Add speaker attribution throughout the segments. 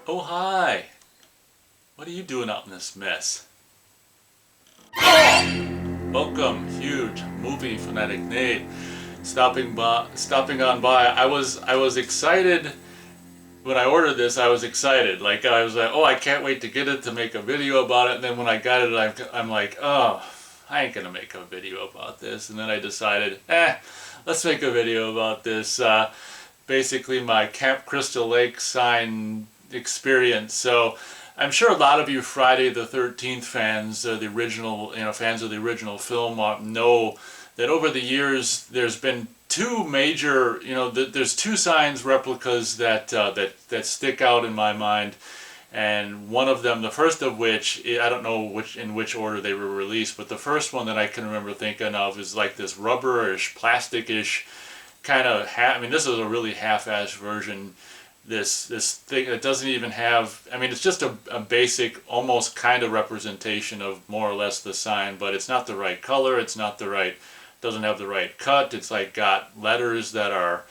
Speaker 1: Oh, hi. What are you doing out in this mess? Welcome, huge movie fanatic Nate. Stopping on by. I was excited when I ordered this. I was excited. Like I was like, oh, I can't wait to get it to make a video about it. And then when I got it, I'm like, oh, I ain't gonna make a video about this. And then I decided, let's make a video about this. Basically, my Camp Crystal Lake sign experience. So I'm sure a lot of you Friday the 13th fans, the original, fans of the original film, know that over the years there's been two major, there's two signs replicas that stick out in my mind, and one of them, the first of which, I don't know in which order they were released, but the first one that I can remember thinking of is like this rubberish, plasticish kind of. I mean, this is a really half-assed version. This thing that doesn't even have, I mean, it's just a basic, almost kind of representation of more or less the sign, but it's not the right color, it's not the right, doesn't have the right cut, it's like got letters that are,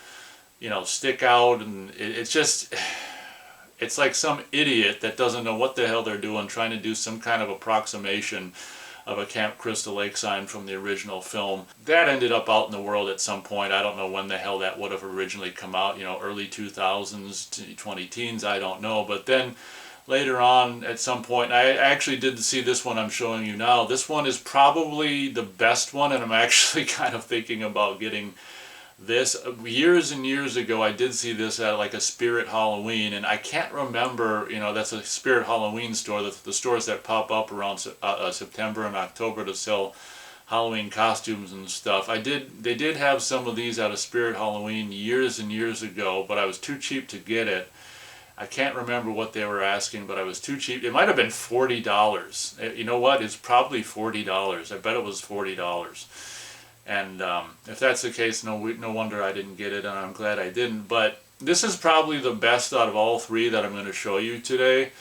Speaker 1: stick out, and it's just, it's like some idiot that doesn't know what the hell they're doing, trying to do some kind of approximation of a Camp Crystal Lake sign from the original film. That ended up out in the world at some point. I don't know when the hell that would have originally come out, early 2000s to 20 teens, I don't know. But then later on at some point, I actually did see this one I'm showing you now. This one is probably the best one, and I'm actually kind of thinking about getting this. Years and years ago, I did see this at like a Spirit Halloween, and I can't remember, that's a Spirit Halloween store, the stores that pop up around September and October to sell Halloween costumes and stuff. They did have some of these at a Spirit Halloween years and years ago, but I was too cheap to get it. I can't remember what they were asking, but I was too cheap. It might have been $40. You know what? It's probably $40. I bet it was $40. And if that's the case, no wonder I didn't get it, and I'm glad I didn't. But this is probably the best out of all three that I'm going to show you today.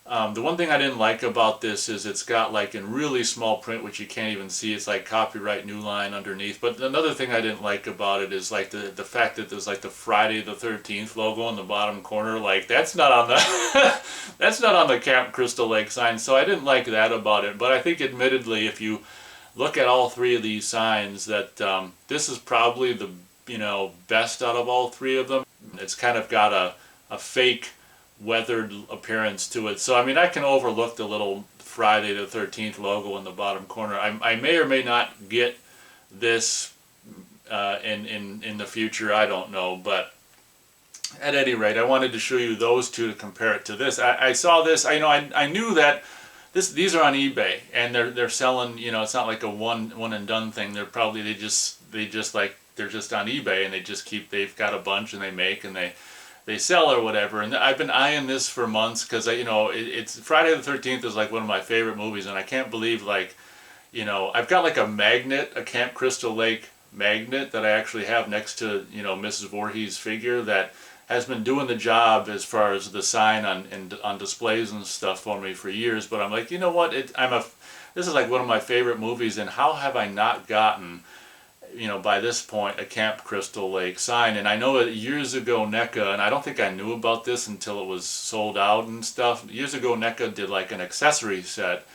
Speaker 1: The one thing I didn't like about this is it's got like in really small print, which you can't even see. It's like copyright New Line underneath. But another thing I didn't like about it is like the fact that there's like the Friday the 13th logo in the bottom corner. Like that's not on the that's not on the Camp Crystal Lake sign. So I didn't like that about it. But I think admittedly, if you look at all three of these signs, that this is probably the best out of all three of them. It's kind of got a fake weathered appearance to it. So I mean, I can overlook the little Friday the 13th logo in the bottom corner. I may or may not get this in the future. I don't know, but at any rate, I wanted to show you those two to compare it to this. I saw this. I knew that. These are on eBay, and they're selling. It's not like a one and done thing. They're probably they're just on eBay, and they've got a bunch, and they make and they sell or whatever. And I've been eyeing this for months because it's Friday the 13th is like one of my favorite movies, and I can't believe I've got like a magnet, a Camp Crystal Lake magnet that I actually have next to Mrs. Voorhees' figure that has been doing the job as far as the sign on displays and stuff for me for years. But I'm like, you know what? This is like one of my favorite movies, and how have I not gotten, by this point, a Camp Crystal Lake sign? And I know that years ago NECA, and I don't think I knew about this until it was sold out and stuff. Years ago NECA did like an accessory set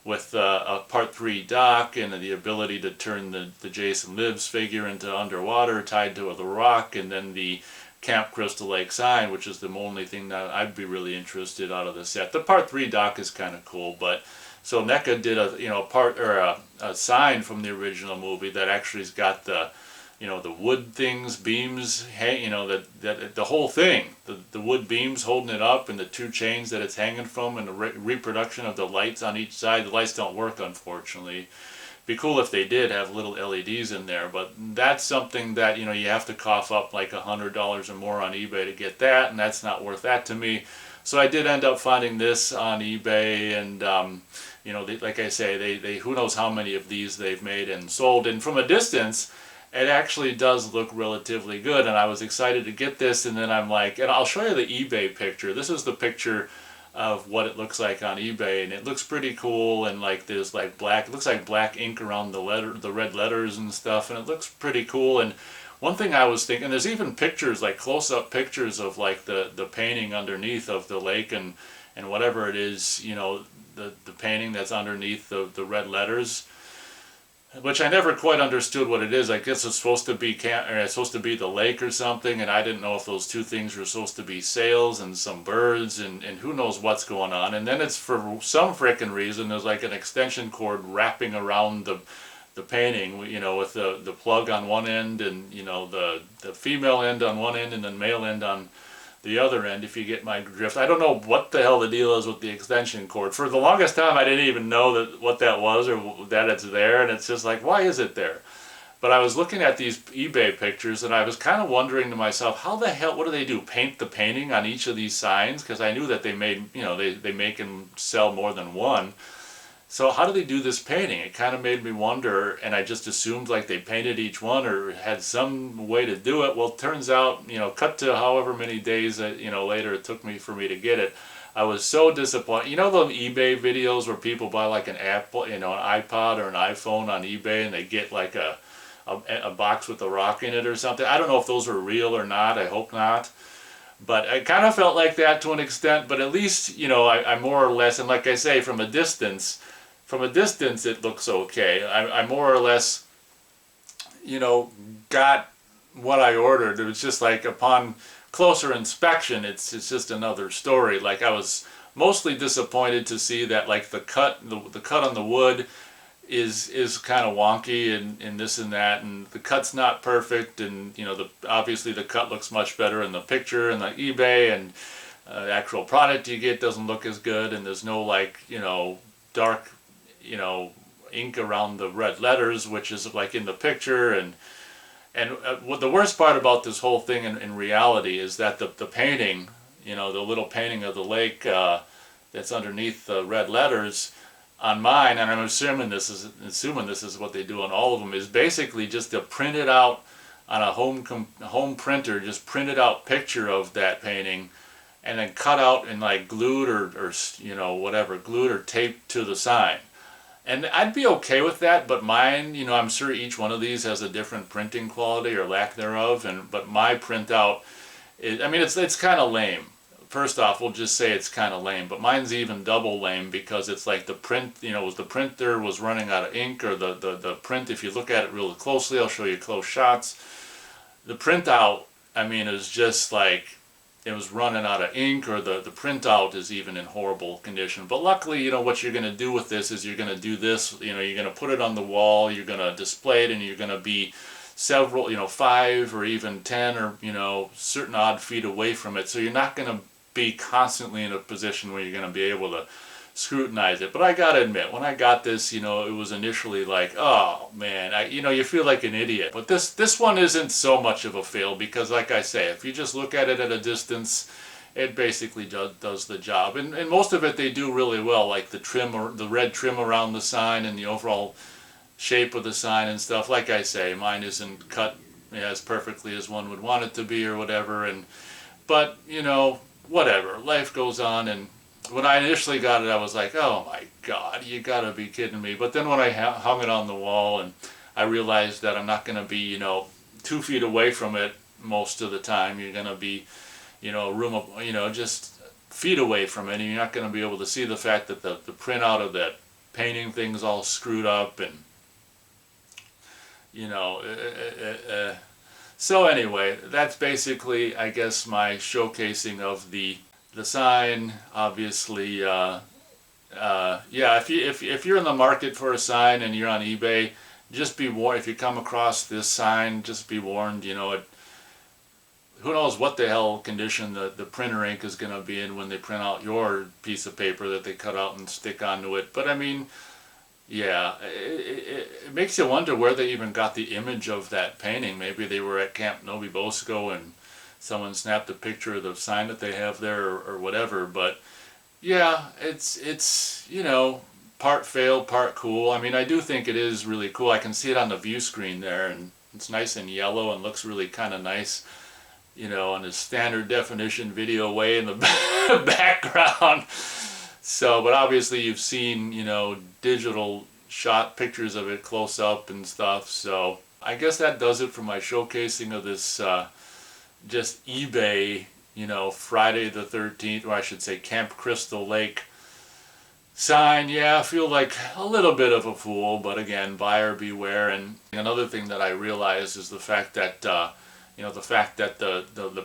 Speaker 1: with a Part 3 dock and the ability to turn the Jason Lives figure into underwater tied to the rock, and then the Camp Crystal Lake sign, which is the only thing that I'd be really interested out of the set. The Part 3 dock is kind of cool, but so NECA did a sign from the original movie that actually's got the wood things, beams, that the whole thing, the wood beams holding it up, and the two chains that it's hanging from, and the reproduction of the lights on each side. The lights don't work, unfortunately. Be cool if they did have little LEDs in there, but that's something that you have to cough up like $100 or more on eBay to get that, and that's not worth that to me. So I did end up finding this on eBay, and like I say, they who knows how many of these they've made and sold. And from a distance, it actually does look relatively good, and I was excited to get this. And then I'm like, and I'll show you the eBay picture. This is the picture of what it looks like on eBay, and it looks pretty cool, and like there's like it looks like black ink around the red letters and stuff, and it looks pretty cool. And one thing I was thinking, there's even pictures, like close-up pictures of like the painting underneath of the lake and whatever it is, you know, the painting that's underneath the red letters, which I never quite understood what it is. I guess it's supposed to be or it's supposed to be the lake or something, and I didn't know if those two things were supposed to be sails and some birds and who knows what's going on. And then it's for some frickin' reason there's like an extension cord wrapping around the painting, you know, with the plug on one end and, you know, the female end on one end and the male end on the other end, if you get my drift. I don't know what the hell the deal is with the extension cord. For the longest time I didn't even know what that was or that it's there, and it's just like, why is it there? But I was looking at these eBay pictures and I was kind of wondering to myself, how the hell, what do they do? Paint the painting on each of these signs? Because I knew that they made, you know, they make and sell more than one. So how do they do this painting? It kind of made me wonder, and I just assumed like they painted each one or had some way to do it. Well, it turns out, you know, cut to however many days, you know, later it took for me to get it. I was so disappointed. You know those eBay videos where people buy like an Apple, you know, an iPod or an iPhone on eBay and they get like a box with a rock in it or something? I don't know if those are real or not. I hope not. But I kind of felt like that to an extent, but at least, you know, I more or less, and like I say, from a distance it looks okay. I more or less, you know, got what I ordered. It was just like upon closer inspection, it's just another story. Like I was mostly disappointed to see that like the cut on the wood is kind of wonky and this and that, and the cut's not perfect, and you know, obviously the cut looks much better in the picture and the eBay, and the actual product you get doesn't look as good, and there's no like, you know, dark, you know, ink around the red letters, which is like in the picture. And what the worst part about this whole thing in reality is that the painting, you know, the little painting of the lake that's underneath the red letters on mine, and I'm assuming this is what they do on all of them, is basically just a printed out on a home printer, just printed out picture of that painting, and then cut out and like glued or you know, whatever, glued or taped to the sign. And I'd be okay with that, but mine, you know, I'm sure each one of these has a different printing quality or lack thereof, but my printout is, I mean, it's kind of lame. First off, we'll just say it's kind of lame, but mine's even double lame because it's like the print, you know, the printer was running out of ink, or the print, if you look at it really closely, I'll show you close shots. The printout, I mean, is just like, it was running out of ink, or the printout is even in horrible condition. But luckily, you know, what you're going to do with this is you're going to do this, you know, you're going to put it on the wall, you're going to display it, and you're going to be several, you know, 5 or even 10 or, you know, certain odd feet away from it. So you're not going to be constantly in a position where you're going to be able to scrutinize it. But I gotta admit, when I got this, you know, it was initially like, oh man, you know, you feel like an idiot. But this one isn't so much of a fail because, like I say, if you just look at it at a distance, it basically does the job. And most of it they do really well, like the trim, or the red trim around the sign and the overall shape of the sign and stuff. Like I say, mine isn't cut as perfectly as one would want it to be or whatever. But you know, whatever, life goes on. And when I initially got it, I was like, oh my God, you gotta be kidding me. But then when I hung it on the wall and I realized that I'm not gonna be, you know, 2 feet away from it most of the time. You're gonna be, you know, you know, just feet away from it, and you're not gonna be able to see the fact that the printout of that painting thing's all screwed up, and you know, so anyway, that's basically, I guess, my showcasing of the sign. Obviously, yeah, if you're in the market for a sign and you're on eBay, just be warned. If you come across this sign, just be warned. You know, who knows what the hell condition the printer ink is going to be in when they print out your piece of paper that they cut out and stick onto it. But I mean, yeah, it makes you wonder where they even got the image of that painting. Maybe they were at Camp Novi Bosco and someone snapped a picture of the sign that they have there, or whatever. But yeah, it's you know, part fail, part cool. I mean, I do think it is really cool. I can see it on the view screen there, and it's nice and yellow and looks really kind of nice, you know, in a standard definition video way in the background. So, but obviously you've seen, you know, digital shot pictures of it close up and stuff. So I guess that does it for my showcasing of this just eBay, Friday the 13th, or I should say Camp Crystal Lake sign. Yeah, I feel like a little bit of a fool, but again, buyer beware. And another thing that I realized is the fact that the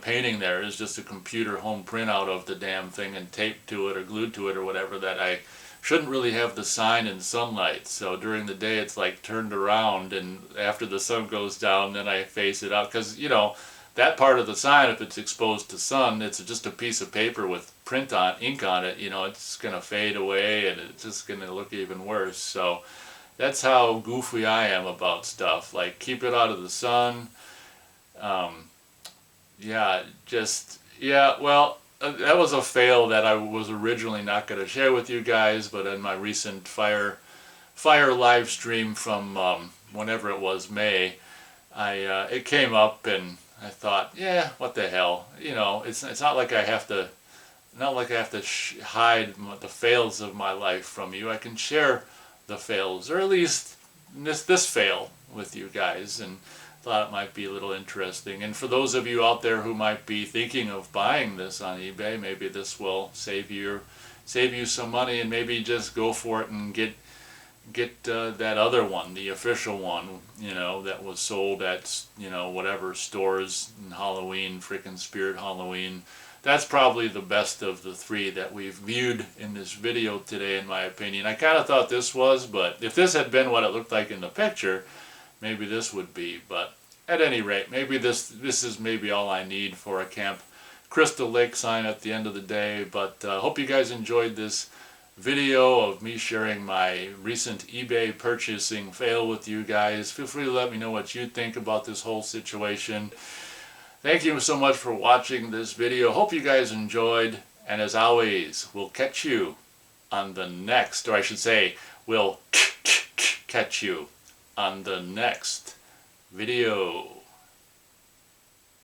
Speaker 1: painting there is just a computer home printout of the damn thing and taped to it or glued to it or whatever, that I shouldn't really have the sign in sunlight. So during the day it's like turned around, and after the sun goes down then I face it out, because that part of the sign, if it's exposed to sun, it's just a piece of paper with ink on it, it's going to fade away and it's just going to look even worse. So that's how goofy I am about stuff. Like, keep it out of the sun. That was a fail that I was originally not going to share with you guys, but in my recent fire live stream from whenever it was, May, it came up and I thought, yeah, what the hell? It's not like I have to hide the fails of my life from you. I can share the fails, or at least this fail with you guys, and thought it might be a little interesting. And for those of you out there who might be thinking of buying this on eBay, maybe this will save you some money, and maybe just go for it and get that other one, the official one, that was sold at whatever stores in Halloween, frickin' Spirit Halloween. That's probably the best of the three that we've viewed in this video today, in my opinion. I kind of thought this was, but if this had been what it looked like in the picture, maybe this would be. But at any rate, maybe this is maybe all I need for a Camp Crystal Lake sign at the end of the day. But hope you guys enjoyed this video of me sharing my recent eBay purchasing fail with you guys. Feel free to let me know what you think about this whole situation. Thank you so much for watching this video. Hope you guys enjoyed, and as always, we'll catch you on the next, or I should say, we'll catch you on the next video.